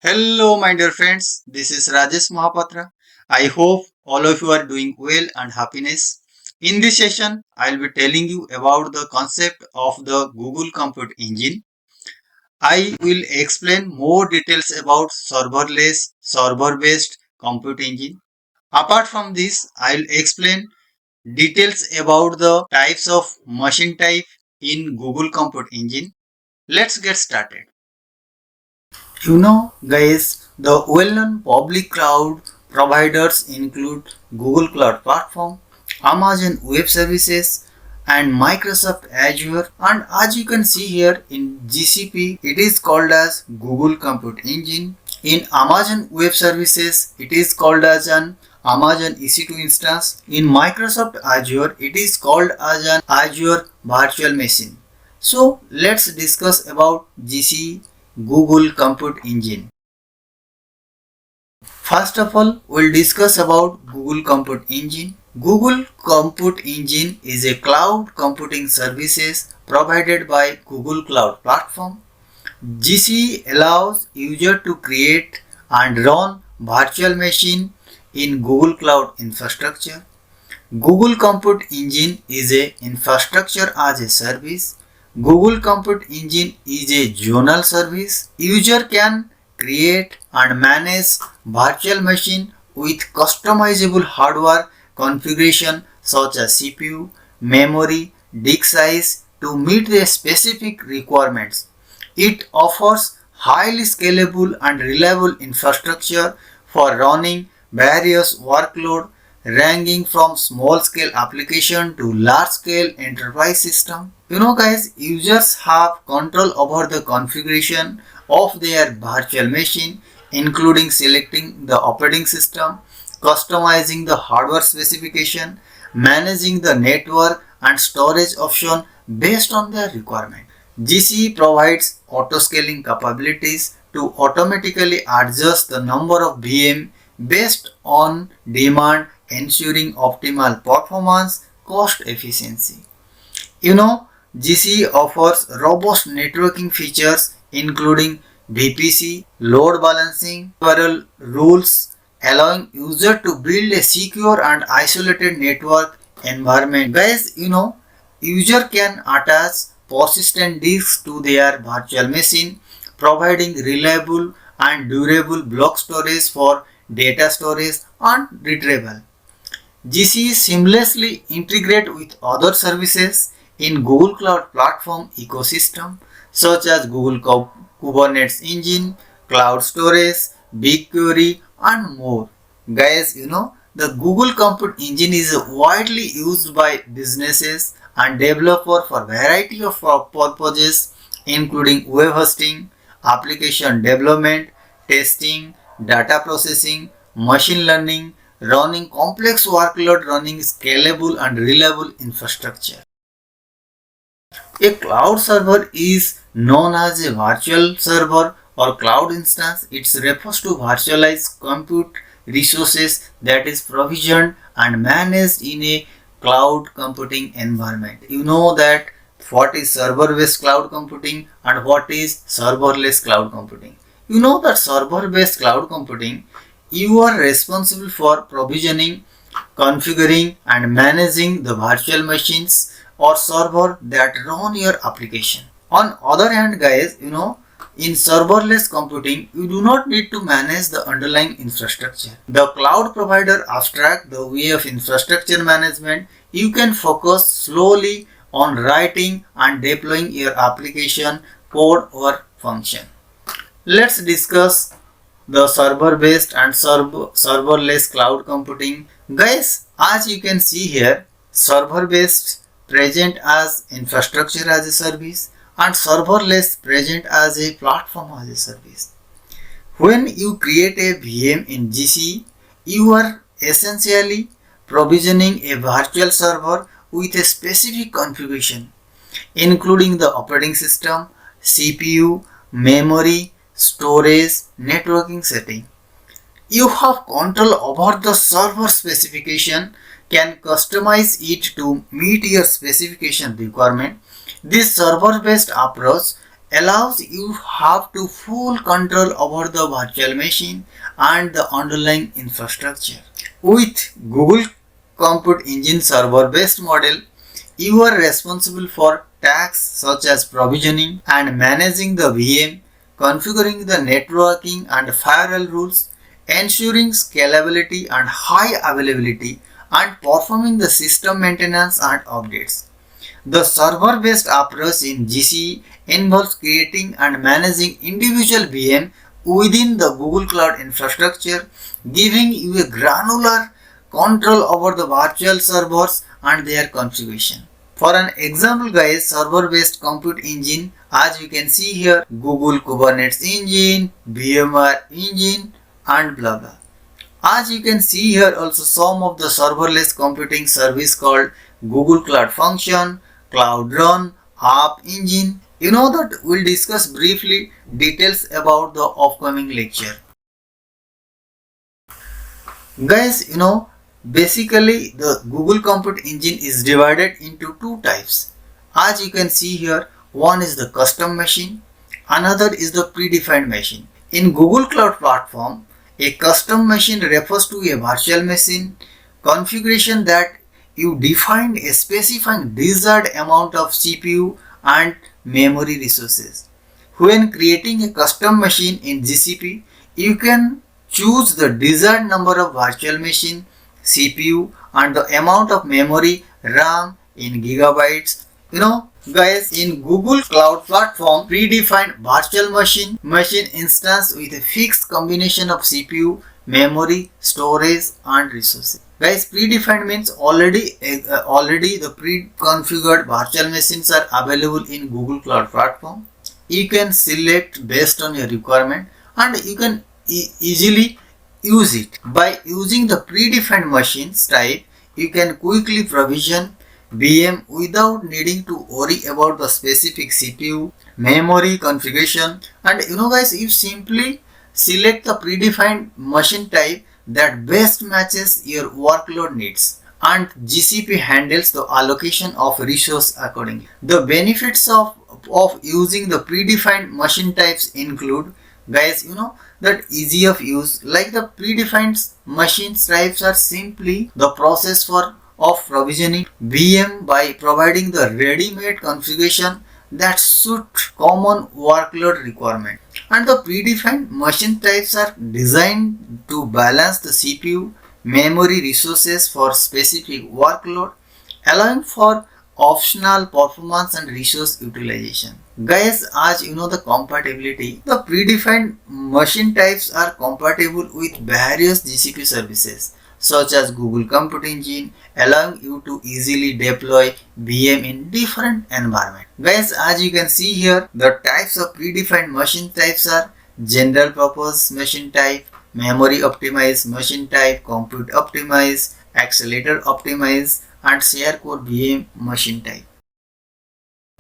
Hello, my dear friends. This is Rajesh Mahapatra. I hope all of you are doing well and happiness. In this session, I'll be telling you about the concept of the Google Compute Engine. I will explain more details about serverless, server-based compute engine. Apart from this, I'll explain details about the types of machine type in Google Compute Engine. Let's get started. Guys, the well-known public cloud providers include Google Cloud Platform, Amazon Web Services, and Microsoft Azure. And as you can see here in GCP, it is called as Google Compute Engine. In Amazon Web Services, it is called as an Amazon EC2 instance. In Microsoft Azure, it is called as an Azure Virtual Machine. So let's discuss about GCE, Google Compute Engine. First of all, we'll discuss about Google Compute Engine. Google Compute Engine is a cloud computing services provided by Google Cloud Platform. GCE allows user to create and run virtual machine in Google Cloud infrastructure. Google Compute Engine is a infrastructure as a service. Google Compute Engine is a zonal service. User can create and manage virtual machine with customizable hardware configuration such as CPU, memory, disk size to meet their specific requirements. It offers highly scalable and reliable infrastructure for running various workloads ranging from small scale application to large scale enterprise system. Guys, users have control over the configuration of their virtual machine, including selecting the operating system, customizing the hardware specification, managing the network and storage option based on their requirement. GCE provides auto-scaling capabilities to automatically adjust the number of VM based on demand, ensuring optimal performance, cost efficiency. GCE offers robust networking features including VPC, load balancing, several rules, allowing user to build a secure and isolated network environment. Guys, user can attach persistent disks to their virtual machine, providing reliable and durable block storage for data storage and retrieval. GCE seamlessly integrate with other services in Google Cloud Platform ecosystem such as Google Kubernetes Engine, Cloud Storage, BigQuery and more. Guys, the Google Compute Engine is widely used by businesses and developers for variety of purposes including web hosting, application development, testing, data processing, machine learning, running complex workload, running scalable and reliable infrastructure. A cloud server is known as a virtual server or cloud instance. It refers to virtualized compute resources that is provisioned and managed in a cloud computing environment. You know that what is server-based cloud computing and what is serverless cloud computing. You know that server-based cloud computing, you are responsible for provisioning, configuring and managing the virtual machines or server that run your application. On other hand, guys, in serverless computing, you do not need to manage the underlying infrastructure. The cloud provider abstract the way of infrastructure management. You can focus slowly on writing and deploying your application code or function. Let's discuss the server-based and serverless cloud computing. Guys, as you can see here, server-based present as infrastructure as a service and serverless present as a platform as a service. When you create a VM in GCE, you are essentially provisioning a virtual server with a specific configuration, including the operating system, CPU, memory, storage, networking setting. You have control over the server specification, can customize it to meet your specification requirement. This server-based approach allows you have to full control over the virtual machine and the underlying infrastructure. With Google Compute Engine server-based model, you are responsible for tasks such as provisioning and managing the VM, configuring the networking and firewall rules, ensuring scalability and high availability, and performing the system maintenance and updates. The server-based approach in GCE involves creating and managing individual VM within the Google Cloud infrastructure, giving you a granular control over the virtual servers and their configuration. For an example guys, server-based compute engine, as you can see here, Google Kubernetes engine, VMware engine and blah blah. As you can see here also some of the serverless computing service called Google Cloud Function, Cloud Run, App Engine. You know that we'll discuss briefly details about the upcoming lecture. Guys, basically the Google Compute Engine is divided into two types. As you can see here, one is the custom machine, another is the predefined machine. In Google Cloud Platform, a custom machine refers to a virtual machine configuration that you define a specifying desired amount of CPU and memory resources. When creating a custom machine in GCP, you can choose the desired number of virtual machine, CPU and the amount of memory RAM in gigabytes. Guys, in Google Cloud Platform, predefined virtual machine instance with a fixed combination of CPU, memory, storage and resources. Guys, predefined means already the pre-configured virtual machines are available in Google Cloud Platform. You can select based on your requirement and you can easily use it. By using the predefined machines type, you can quickly provision VM without needing to worry about the specific CPU, memory configuration, and guys, you simply select the predefined machine type that best matches your workload needs, and GCP handles the allocation of resource accordingly. The benefits of using the predefined machine types include, guys, that easy of use, like the predefined machine types are simply the process of provisioning VM by providing the ready-made configuration that suit common workload requirement. And the predefined machine types are designed to balance the CPU, memory resources for specific workload, allowing for optional performance and resource utilization. Guys, as the compatibility, the predefined machine types are compatible with various GCP services such as Google Compute Engine, allowing you to easily deploy VM in different environments. Guys, as you can see here, the types of predefined machine types are general purpose machine type, memory optimized machine type, compute optimized, accelerator optimized, and share core VM machine type.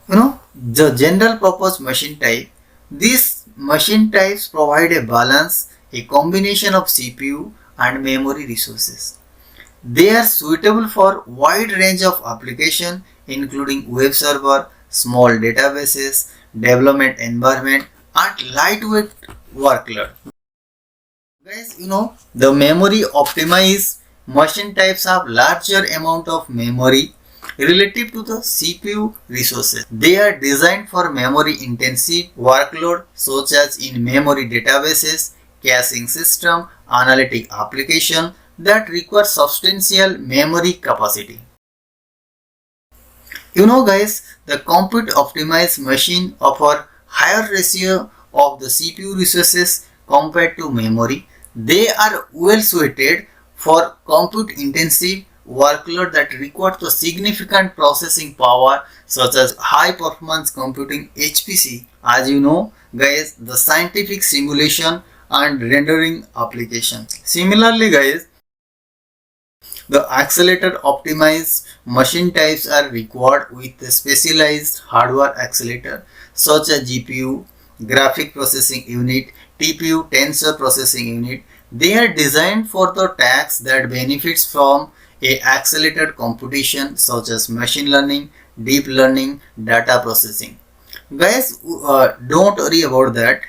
The general purpose machine type, these machine types provide a balance, a combination of CPU and memory resources. They are suitable for wide range of applications including web server, small databases, development environment and lightweight workload. Guys, the memory optimized machine types have larger amount of memory relative to the CPU resources. They are designed for memory intensive workload such as in memory databases, caching system, analytic application that require substantial memory capacity. Guys, the compute optimized machine offer higher ratio of the CPU resources compared to memory. They are well suited for compute intensive workload that require the significant processing power such as high performance computing HPC. As you know guys, the scientific simulation and rendering application. Similarly guys, the accelerator optimized machine types are required with a specialized hardware accelerator such as GPU, graphic processing unit, TPU, tensor processing unit. They are designed for the tasks that benefits from a accelerated computation such as machine learning, deep learning, data processing. Guys, don't worry about that.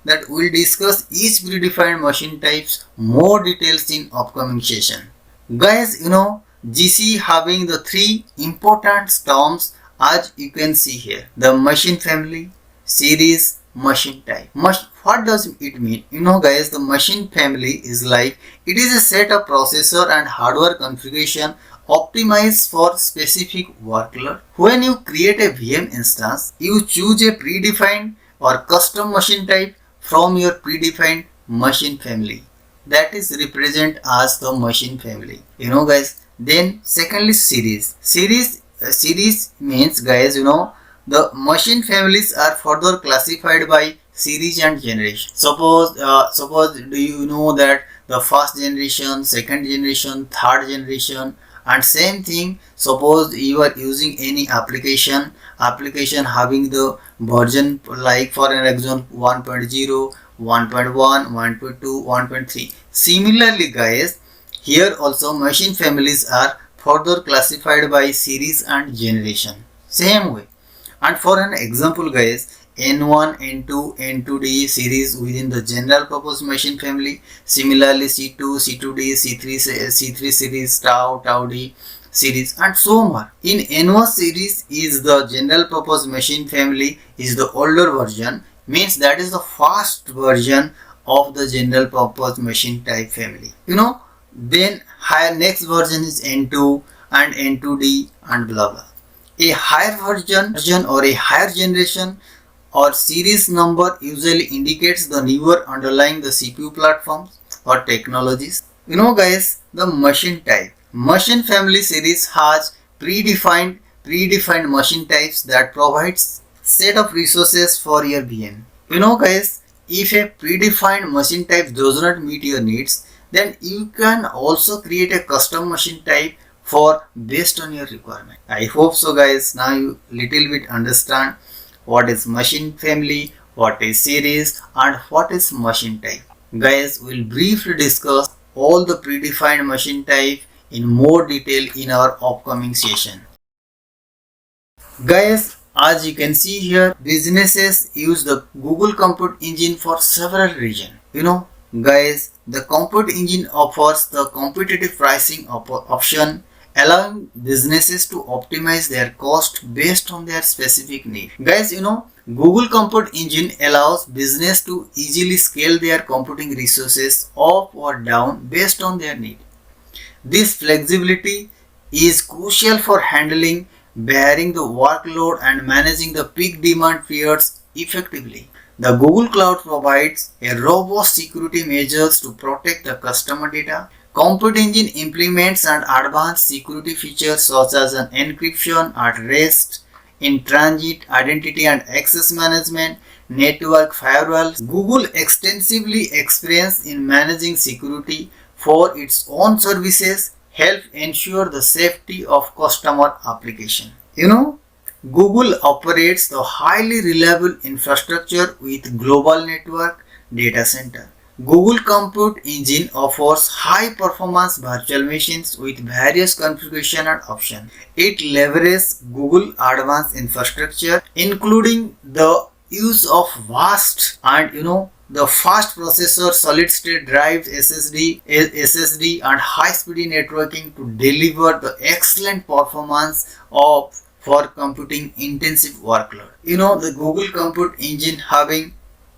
That we'll discuss each predefined machine types more details in upcoming session. Guys, GC having the three important terms as you can see here. The machine family, series, machine type. What does it mean? Guys, the machine family is like it is a set of processor and hardware configuration optimized for specific workload. When you create a VM instance, you choose a predefined or custom machine type from your predefined machine family. That is represent as the machine family. Guys. Then secondly, series. Series means, guys, the machine families are further classified by series and generation. Suppose do you know that the first generation, second generation, third generation, and same thing. Suppose you are using any application having the version, like for an example 1.0, 1.1, 1.2, 1.3. Similarly, guys, here also machine families are further classified by series and generation. Same way. And for an example, guys, N1, N2, N2D series within the general purpose machine family. Similarly, C2, C2D, C3 series, Tau D series, and so on. In N1 series is the general purpose machine family, is the older version, means that is the first version of the general purpose machine type family. Then higher next version is N2 and N2D and blah blah. A higher version or a higher generation or series number usually indicates the newer underlying the CPU platforms or technologies. Guys, the machine type. Machine family series has predefined machine types that provides set of resources for your VM. Guys, if a predefined machine type does not meet your needs, then you can also create a custom machine type for based on your requirement. I hope so, guys. Now you little bit understand what is machine family, what is series, and what is machine type. Guys, we'll briefly discuss all the predefined machine type in more detail in our upcoming session. Guys, as you can see here, businesses use the Google Compute Engine for several reasons. Guys, the Compute Engine offers the competitive pricing option, allowing businesses to optimize their cost based on their specific need. Guys, Google Compute Engine allows business to easily scale their computing resources up or down based on their need. This flexibility is crucial for handling bearing the workload and managing the peak demand periods effectively. The Google Cloud provides a robust security measures to protect the customer data. Compute Engine implements an advanced security features such as an encryption at rest, in transit, identity and access management, network firewalls. Google extensively experience in managing security for its own services help ensure the safety of customer application. Google operates the highly reliable infrastructure with global network data center. Google Compute Engine offers high performance virtual machines with various configuration and options. It leverages Google advanced infrastructure including the use of vast and the fast processor, solid state drives, SSD and high speed networking to deliver the excellent performance for computing intensive workload. The Google Compute Engine having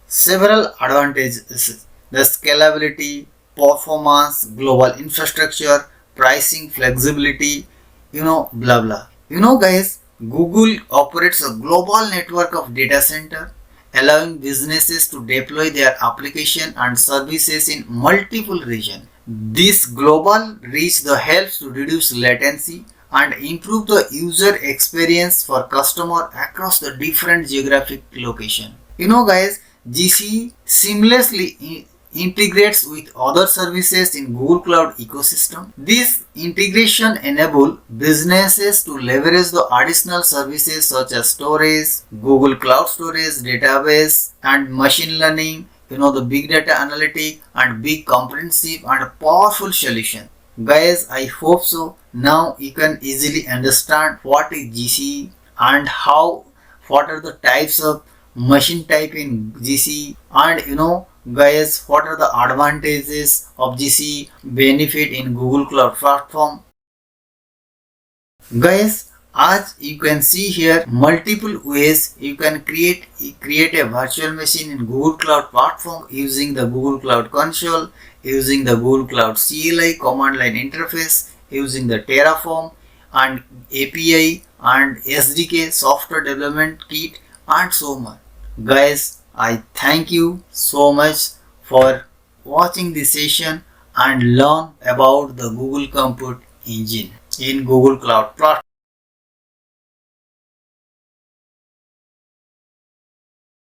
several advantages: the scalability, performance, global infrastructure, pricing, flexibility, blah blah. Guys, Google operates a global network of data center, allowing businesses to deploy their application and services in multiple regions. This global reach helps to reduce latency and improve the user experience for customer across the different geographic location. Guys, GCE seamlessly integrates with other services in Google Cloud ecosystem. This integration enables businesses to leverage the additional services such as storage, Google Cloud Storage, database and machine learning, the big data analytic and big comprehensive and powerful solution. Guys, I hope so. Now you can easily understand what is GCE and how what are the types of machine type in GCE, and guys, what are the advantages of GCE benefit in Google Cloud Platform. Guys, as you can see here, multiple ways you can create a virtual machine in Google Cloud Platform using the Google Cloud Console, using the Google Cloud CLI command line interface, using the Terraform and API and SDK software development kit and so much. Guys, I thank you so much for watching this session and learn about the Google Compute Engine in Google Cloud Platform.